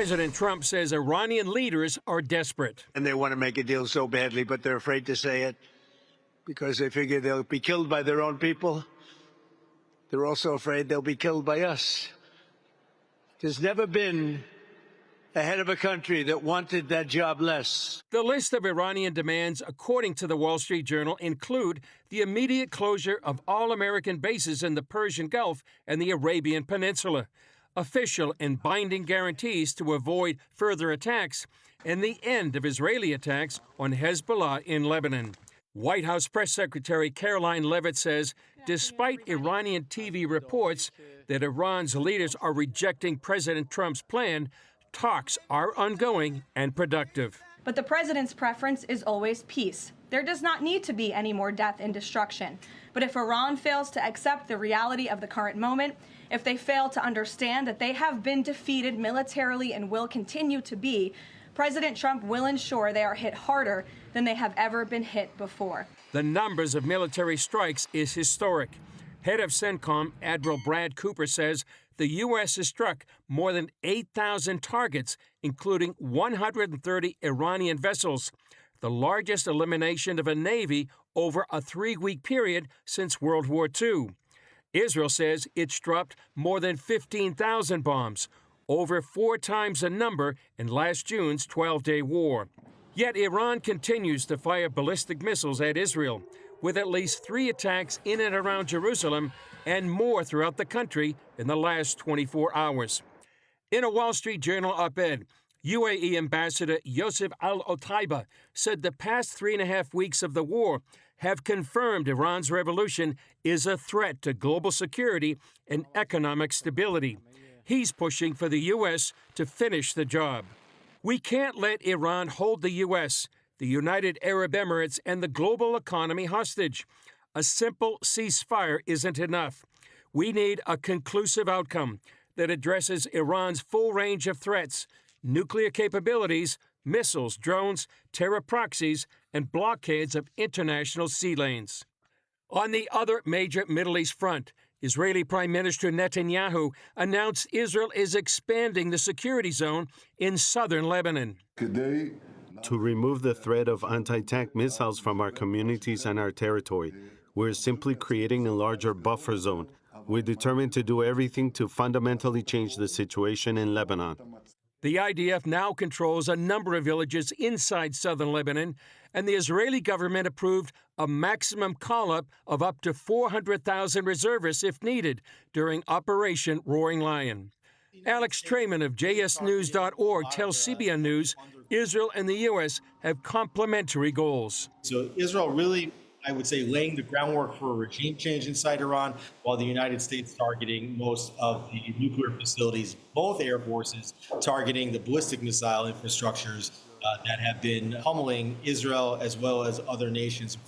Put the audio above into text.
President Trump says Iranian leaders are desperate. And they want to make a deal so badly, but they're afraid to say it because they figure they'll be killed by their own people. They're also afraid they'll be killed by us. There's never been a head of a country that wanted that job less. The list of Iranian demands, according to the Wall Street Journal, include the immediate closure of all American bases in the Persian Gulf and the Arabian Peninsula, official and binding guarantees to avoid further attacks, and the end of Israeli attacks on Hezbollah in Lebanon. White House Press Secretary Caroline Leavitt says, despite Iranian TV reports that Iran's leaders are rejecting President Trump's plan, talks are ongoing and productive. But the president's preference is always peace. There does not need to be any more death and destruction. But if Iran fails to accept the reality of the current moment, if they fail to understand that they have been defeated militarily and will continue to be, President Trump will ensure they are hit harder than they have ever been hit before. The numbers of military strikes is historic. Head of CENTCOM, Admiral Brad Cooper, says the U.S. has struck more than 8,000 targets, including 130 Iranian vessels, the largest elimination of a navy over a 3-week period since World War II. Israel says it's dropped more than 15,000 bombs, over 4 times the number in last June's 12-day war. Yet Iran continues to fire ballistic missiles at Israel, with at least 3 attacks in and around Jerusalem and more throughout the country in the last 24 hours. In a Wall Street Journal op-ed, UAE Ambassador Yosef Al-Otaiba said the past 3.5 weeks of the war have confirmed Iran's revolution is a threat to global security and economic stability. He's pushing for the U.S. to finish the job. We can't let Iran hold the U.S., the United Arab Emirates, and the global economy hostage. A simple ceasefire isn't enough. We need a conclusive outcome that addresses Iran's full range of threats, nuclear capabilities, missiles, drones, terror proxies, and blockades of international sea lanes. On the other major Middle East front, Israeli Prime Minister Netanyahu announced Israel is expanding the security zone in southern Lebanon. To remove the threat of anti-tank missiles from our communities and our territory, we're simply creating a larger buffer zone. We're determined to do everything to fundamentally change the situation in Lebanon. The IDF now controls a number of villages inside southern Lebanon, and the Israeli government approved a maximum call-up of up to 400,000 reservists if needed during Operation Roaring Lion. Alex Trayman of jsnews.org tells CBN News Israel and the U.S. have complementary goals. So Israel really, I would say, laying the groundwork for a regime change inside Iran, while the United States targeting most of the nuclear facilities, both air forces targeting the ballistic missile infrastructures that have been pummeling Israel as well as other nations